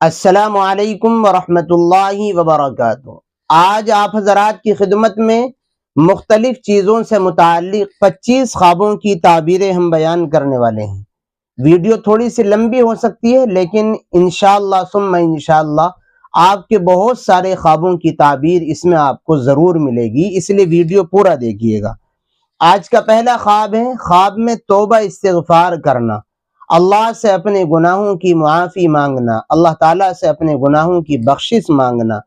السلام علیکم ورحمۃ اللہ وبرکاتہ۔ آج آپ حضرات کی خدمت میں مختلف چیزوں سے متعلق 25 خوابوں کی تعبیریں ہم بیان کرنے والے ہیں۔ ویڈیو تھوڑی سی لمبی ہو سکتی ہے، لیکن انشاءاللہ ثم انشاءاللہ آپ کے بہت سارے خوابوں کی تعبیر اس میں آپ کو ضرور ملے گی، اس لیے ویڈیو پورا دیکھیے گا۔ آج کا پہلا خواب ہے، خواب میں توبہ استغفار کرنا، اللہ سے اپنے گناہوں کی معافی مانگنا، اللہ تعالیٰ سے اپنے گناہوں کی بخشش مانگنا۔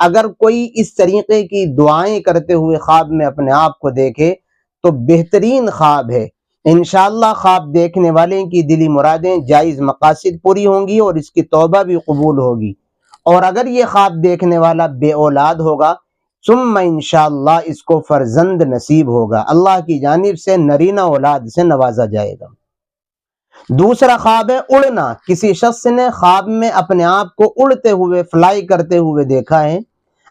اگر کوئی اس طریقے کی دعائیں کرتے ہوئے خواب میں اپنے آپ کو دیکھے تو بہترین خواب ہے۔ انشاءاللہ خواب دیکھنے والے کی دلی مرادیں، جائز مقاصد پوری ہوں گی اور اس کی توبہ بھی قبول ہوگی۔ اور اگر یہ خواب دیکھنے والا بے اولاد ہوگا، ثم انشاءاللہ اس کو فرزند نصیب ہوگا، اللہ کی جانب سے نرینہ اولاد سے نوازا جائے گا۔ دوسرا خواب ہے اڑنا، کسی شخص نے خواب میں اپنے آپ کو اڑتے ہوئے، فلائی کرتے ہوئے دیکھا ہے۔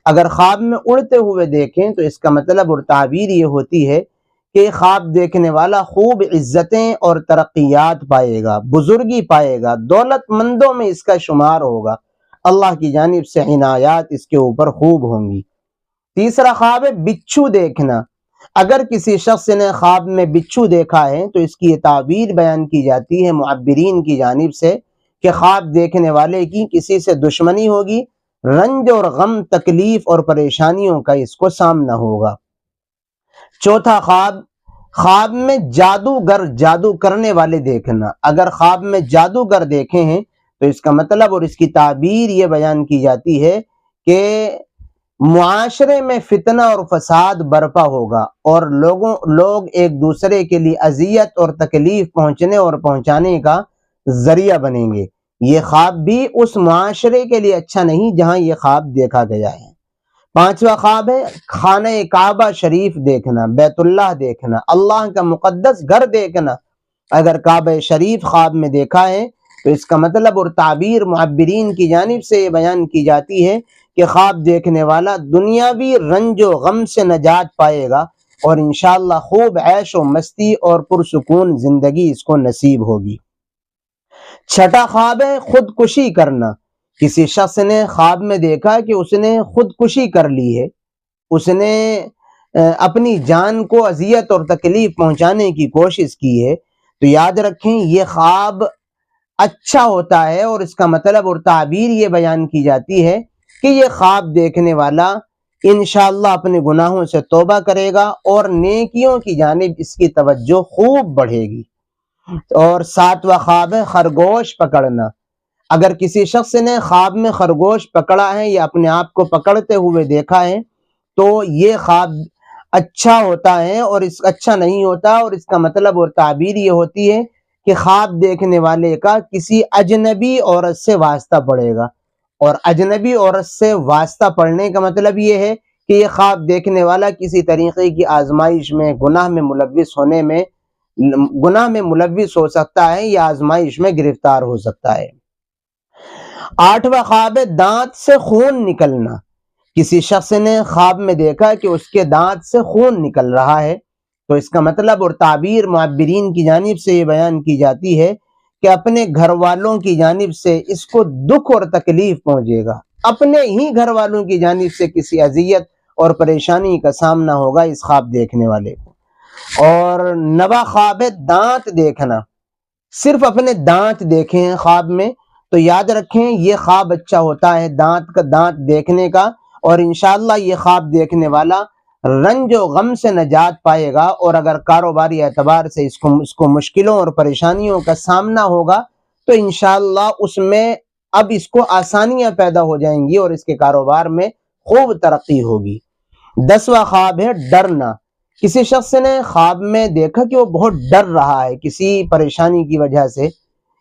اگر خواب میں اڑتے ہوئے دیکھیں تو اس کا مطلب اور تعبیر یہ ہوتی ہے کہ خواب دیکھنے والا خوب عزتیں اور ترقیات پائے گا، بزرگی پائے گا، دولت مندوں میں اس کا شمار ہوگا، اللہ کی جانب سے عنایات اس کے اوپر خوب ہوں گی۔ تیسرا خواب ہے بچھو دیکھنا، اگر کسی شخص نے خواب میں بچھو دیکھا ہے تو اس کی یہ تعبیر بیان کی جاتی ہے معبرین کی جانب سے کہ خواب دیکھنے والے کی کسی سے دشمنی ہوگی، رنج اور غم، تکلیف اور پریشانیوں کا اس کو سامنا ہوگا۔ چوتھا خواب، خواب میں جادوگر، جادو کرنے والے دیکھنا، اگر خواب میں جادوگر دیکھے ہیں تو اس کا مطلب اور اس کی تعبیر یہ بیان کی جاتی ہے کہ معاشرے میں فتنہ اور فساد برپا ہوگا اور لوگ ایک دوسرے کے لیے اذیت اور تکلیف پہنچنے اور پہنچانے کا ذریعہ بنیں گے۔ یہ خواب بھی اس معاشرے کے لیے اچھا نہیں جہاں یہ خواب دیکھا گیا ہے۔ پانچواں خواب ہے خانہ کعبہ شریف دیکھنا، بیت اللہ دیکھنا، اللہ کا مقدس گھر دیکھنا۔ اگر کعبہ شریف خواب میں دیکھا ہے تو اس کا مطلب اور تعبیر معبرین کی جانب سے یہ بیان کی جاتی ہے کہ خواب دیکھنے والا دنیاوی رنج و غم سے نجات پائے گا اور انشاءاللہ خوب عیش و مستی اور پرسکون زندگی اس کو نصیب ہوگی۔ چھٹا خواب ہے خودکشی کرنا، کسی شخص نے خواب میں دیکھا کہ اس نے خودکشی کر لی ہے، اس نے اپنی جان کو اذیت اور تکلیف پہنچانے کی کوشش کی ہے، تو یاد رکھیں یہ خواب اچھا ہوتا ہے اور اس کا مطلب اور تعبیر یہ بیان کی جاتی ہے کہ یہ خواب دیکھنے والا انشاءاللہ اپنے گناہوں سے توبہ کرے گا اور نیکیوں کی جانب اس کی توجہ خوب بڑھے گی۔ اور ساتواں خواب ہے خرگوش پکڑنا، اگر کسی شخص نے خواب میں خرگوش پکڑا ہے یا اپنے آپ کو پکڑتے ہوئے دیکھا ہے تو یہ خواب اچھا ہوتا ہے اور اس اچھا نہیں ہوتا، اور اس کا مطلب اور تعبیر یہ ہوتی ہے کہ خواب دیکھنے والے کا کسی اجنبی عورت سے واسطہ پڑے گا، اور اجنبی عورت سے واسطہ پڑنے کا مطلب یہ ہے کہ یہ خواب دیکھنے والا کسی طریقے کی آزمائش میں، گناہ میں ملوث ہو سکتا ہے یا آزمائش میں گرفتار ہو سکتا ہے۔ آٹھواں خواب ہے دانت سے خون نکلنا، کسی شخص نے خواب میں دیکھا کہ اس کے دانت سے خون نکل رہا ہے تو اس کا مطلب اور تعبیر معبرین کی جانب سے یہ بیان کی جاتی ہے کہ اپنے گھر والوں کی جانب سے اس کو دکھ اور تکلیف پہنچے گا، اپنے ہی گھر والوں کی جانب سے کسی اذیت اور پریشانی کا سامنا ہوگا اس خواب دیکھنے والے کو۔ اور نواں خواب ہے دانت دیکھنا، صرف اپنے دانت دیکھیں خواب میں تو یاد رکھیں یہ خواب اچھا ہوتا ہے دانت دیکھنے کا، اور انشاءاللہ یہ خواب دیکھنے والا رنج و غم سے نجات پائے گا، اور اگر کاروباری اعتبار سے اس کو مشکلوں اور پریشانیوں کا سامنا ہوگا تو انشاءاللہ اس میں اب اس کو آسانیاں پیدا ہو جائیں گی اور اس کے کاروبار میں خوب ترقی ہوگی۔ 10واں خواب ہے ڈرنا، کسی شخص نے خواب میں دیکھا کہ وہ بہت ڈر رہا ہے کسی پریشانی کی وجہ سے۔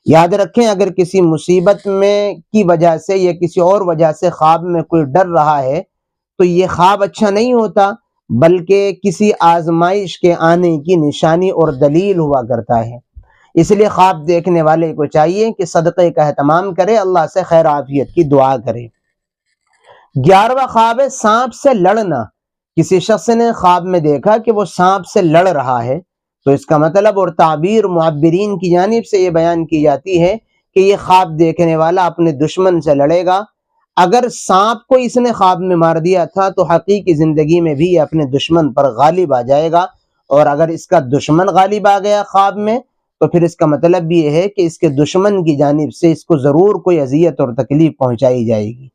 یاد رکھیں اگر کسی مصیبت میں کی وجہ سے یا کسی اور وجہ سے خواب میں کوئی ڈر رہا ہے تو یہ خواب اچھا نہیں ہوتا، بلکہ کسی آزمائش کے آنے کی نشانی اور دلیل ہوا کرتا ہے۔ اس لیے خواب دیکھنے والے کو چاہیے کہ صدقے کا اہتمام کرے، اللہ سے خیر عافیت کی دعا کرے۔ 11واں خواب ہے سانپ سے لڑنا، کسی شخص نے خواب میں دیکھا کہ وہ سانپ سے لڑ رہا ہے تو اس کا مطلب اور تعبیر معبرین کی جانب سے یہ بیان کی جاتی ہے کہ یہ خواب دیکھنے والا اپنے دشمن سے لڑے گا. اگر سانپ کو اس نے خواب میں مار دیا تھا تو حقیقی زندگی میں بھی یہ اپنے دشمن پر غالب آ جائے گا, اور اگر اس کا دشمن غالب آ گیا خواب میں تو پھر اس کا مطلب بھی یہ ہے کہ اس کے دشمن کی جانب سے اس کو ضرور کوئی اذیت اور تکلیف پہنچائی جائے گی.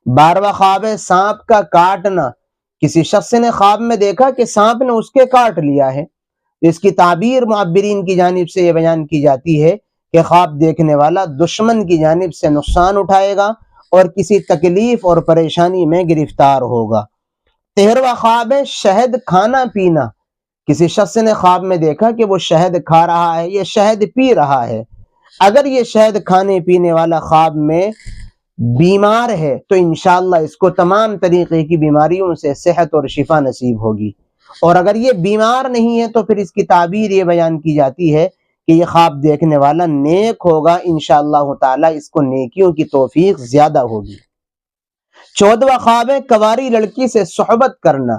12واں خواب ہے سانپ کا کاٹنا. کسی شخص نے خواب میں دیکھا کہ سانپ نے اس کے کاٹ لیا ہے. اس کی تعبیر معبرین کی جانب سے یہ بیان کی جاتی ہے کہ خواب دیکھنے والا دشمن کی جانب سے نقصان اٹھائے گا اور کسی تکلیف اور پریشانی میں گرفتار ہوگا. 13واں خواب ہے شہد کھانا پینا. کسی شخص نے خواب میں دیکھا کہ وہ شہد کھا رہا ہے یا شہد پی رہا ہے. اگر یہ شہد کھانے پینے والا خواب میں بیمار ہے تو انشاءاللہ اس کو تمام طریقے کی بیماریوں سے صحت اور شفا نصیب ہوگی, اور اگر یہ بیمار نہیں ہے تو پھر اس کی تعبیر یہ بیان کی جاتی ہے کہ یہ خواب دیکھنے والا نیک ہوگا, انشاءاللہ تعالی اس کو نیکیوں کی توفیق زیادہ ہوگی. 14واں خواب ہے کنواری لڑکی سے صحبت کرنا.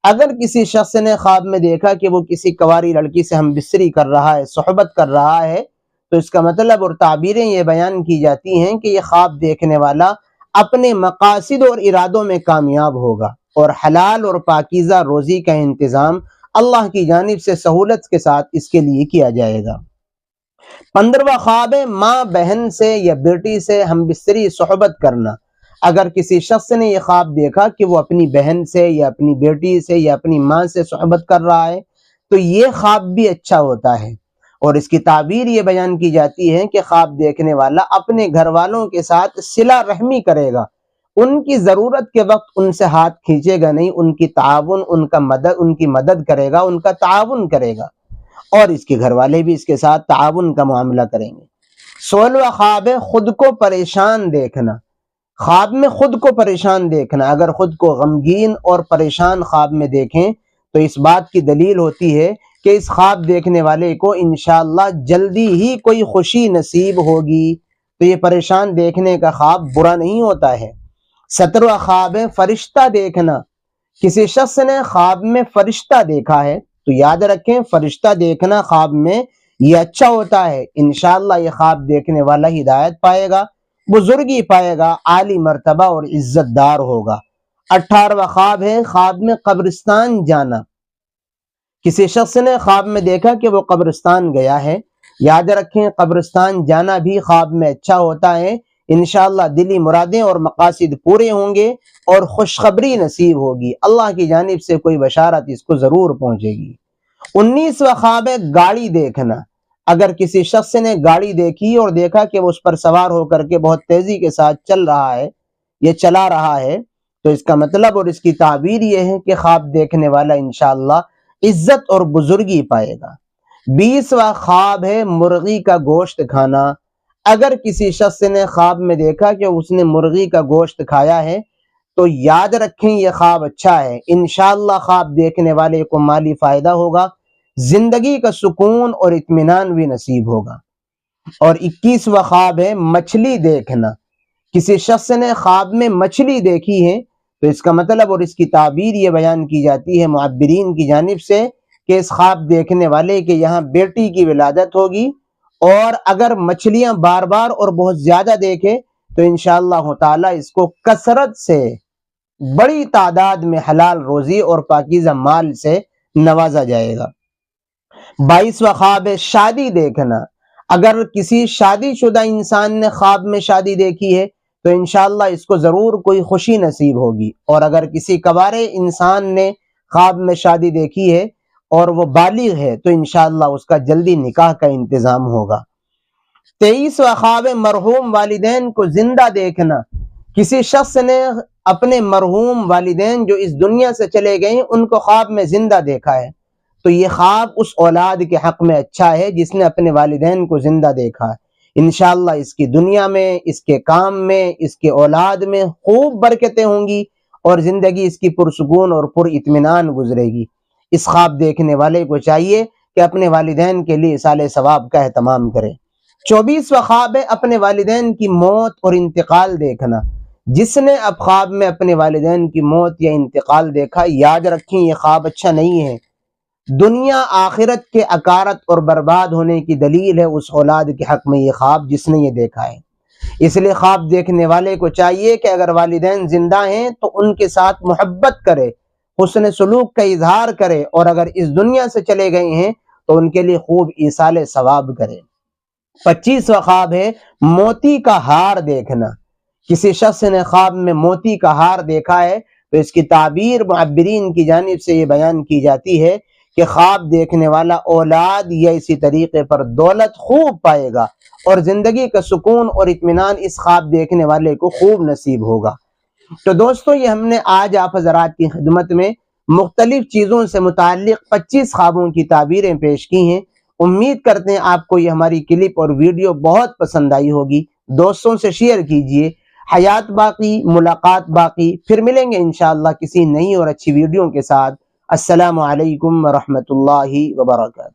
اگر کسی شخص نے خواب میں دیکھا کہ وہ کسی کنواری لڑکی سے ہم بستری کر رہا ہے, صحبت کر رہا ہے, تو اس کا مطلب اور تعبیریں یہ بیان کی جاتی ہیں کہ یہ خواب دیکھنے والا اپنے مقاصد اور ارادوں میں کامیاب ہوگا اور حلال اور پاکیزہ روزی کا انتظام اللہ کی جانب سے سہولت کے ساتھ اس کے لیے کیا جائے گا. 15واں خواب ہے ماں بہن سے یا بیٹی سے ہم بستری صحبت کرنا. اگر کسی شخص نے یہ خواب دیکھا کہ وہ اپنی بہن سے یا اپنی بیٹی سے یا اپنی ماں سے صحبت کر رہا ہے تو یہ خواب بھی اچھا ہوتا ہے, اور اس کی تعبیر یہ بیان کی جاتی ہے کہ خواب دیکھنے والا اپنے گھر والوں کے ساتھ صلہ رحمی کرے گا, ان کی ضرورت کے وقت ان سے ہاتھ کھینچے گا نہیں, ان کی تعاون ان کی مدد کرے گا, ان کا تعاون کرے گا, اور اس کے گھر والے بھی اس کے ساتھ تعاون کا معاملہ کریں گے. 16واں خواب ہے خود کو پریشان دیکھنا. خواب میں خود کو پریشان دیکھنا. اگر خود کو غمگین اور پریشان خواب میں دیکھیں تو اس بات کی دلیل ہوتی ہے کہ اس خواب دیکھنے والے کو انشاءاللہ جلدی ہی کوئی خوشی نصیب ہوگی. تو یہ پریشان دیکھنے کا خواب برا نہیں ہوتا ہے. 17واں خواب ہے فرشتہ دیکھنا. کسی شخص نے خواب میں فرشتہ دیکھا ہے تو یاد رکھیں فرشتہ دیکھنا خواب میں یہ اچھا ہوتا ہے. انشاءاللہ یہ خواب دیکھنے والا ہدایت پائے گا, بزرگی پائے گا, عالی مرتبہ اور عزت دار ہوگا. 18واں خواب ہے خواب میں قبرستان جانا. کسی شخص نے خواب میں دیکھا کہ وہ قبرستان گیا ہے. یاد رکھیں قبرستان جانا بھی خواب میں اچھا ہوتا ہے. انشاءاللہ دلی مرادیں اور مقاصد پورے ہوں گے اور خوشخبری نصیب ہوگی, اللہ کی جانب سے کوئی بشارت اس کو ضرور پہنچے گی. 19واں خواب ہے گاڑی دیکھنا. اگر کسی شخص نے گاڑی دیکھی اور دیکھا کہ وہ اس پر سوار ہو کر کے بہت تیزی کے ساتھ چل رہا ہے یا چلا رہا ہے تو اس کا مطلب اور اس کی تعبیر یہ ہے کہ خواب دیکھنے والا انشاءاللہ عزت اور بزرگی پائے گا. 20واں خواب ہے مرغی کا گوشت کھانا. اگر کسی شخص نے خواب میں دیکھا کہ اس نے مرغی کا گوشت کھایا ہے تو یاد رکھیں یہ خواب اچھا ہے. انشاءاللہ خواب دیکھنے والے کو مالی فائدہ ہوگا, زندگی کا سکون اور اطمینان بھی نصیب ہوگا. اور 21واں خواب ہے مچھلی دیکھنا. کسی شخص نے خواب میں مچھلی دیکھی ہے تو اس کا مطلب اور اس کی تعبیر یہ بیان کی جاتی ہے معبرین کی جانب سے کہ اس خواب دیکھنے والے کے یہاں بیٹی کی ولادت ہوگی, اور اگر مچھلیاں بار بار اور بہت زیادہ دیکھے تو انشاءاللہ تعالی اس کو کثرت سے بڑی تعداد میں حلال روزی اور پاکیزہ مال سے نوازا جائے گا. 22واں خواب ہے شادی دیکھنا. اگر کسی شادی شدہ انسان نے خواب میں شادی دیکھی ہے تو انشاءاللہ اس کو ضرور کوئی خوشی نصیب ہوگی, اور اگر کسی کوارے انسان نے خواب میں شادی دیکھی ہے اور وہ بالغ ہے تو انشاءاللہ اس کا جلدی نکاح کا انتظام ہوگا. 23واں خواب ہے مرحوم والدین کو زندہ دیکھنا. کسی شخص نے اپنے مرحوم والدین جو اس دنیا سے چلے گئے ان کو خواب میں زندہ دیکھا ہے تو یہ خواب اس اولاد کے حق میں اچھا ہے جس نے اپنے والدین کو زندہ دیکھا ہے. انشاءاللہ اس کی دنیا میں, اس کے کام میں, اس کے اولاد میں خوب برکتیں ہوں گی اور زندگی اس کی پرسکون اور پر اطمینان گزرے گی. اس خواب دیکھنے والے کو چاہیے کہ اپنے والدین کے لیے اصالہ ثواب کا اہتمام کرے. 24واں خواب ہے اپنے والدین کی موت اور انتقال دیکھنا. جس نے اب خواب میں اپنے والدین کی موت یا انتقال دیکھا, یاد رکھیں یہ خواب اچھا نہیں ہے. دنیا آخرت کے اکارت اور برباد ہونے کی دلیل ہے اس اولاد کے حق میں یہ خواب جس نے یہ دیکھا ہے۔ اس لیے خواب دیکھنے والے کو چاہیے کہ اگر والدین زندہ ہیں تو ان کے ساتھ محبت کرے، حسن سلوک کا اظہار کرے، اور اگر اس دنیا سے چلے گئے ہیں تو ان کے لیے خوب ایصال ثواب کرے۔ 25واں خواب ہے موتی کا ہار دیکھنا۔ کسی شخص نے خواب میں موتی کا ہار دیکھا ہے تو اس کی تعبیر معبرین کی جانب سے یہ بیان کی جاتی ہے کہ خواب دیکھنے والا اولاد یا اسی طریقے پر دولت خوب پائے گا اور زندگی کا سکون اور اطمینان اس خواب دیکھنے والے کو خوب نصیب ہوگا۔ تو دوستو، یہ ہم نے آج آپ حضرات کی خدمت میں مختلف چیزوں سے متعلق 25 خوابوں کی تعبیریں پیش کی ہیں۔ امید کرتے ہیں آپ کو یہ ہماری کلپ اور ویڈیو بہت پسند آئی ہوگی۔ دوستوں سے شیئر کیجئے۔ حیات باقی، ملاقات باقی۔ پھر ملیں گے انشاءاللہ کسی نئی اور اچھی ویڈیو کے ساتھ۔ السلام علیکم ورحمۃ اللہ وبرکاتہ۔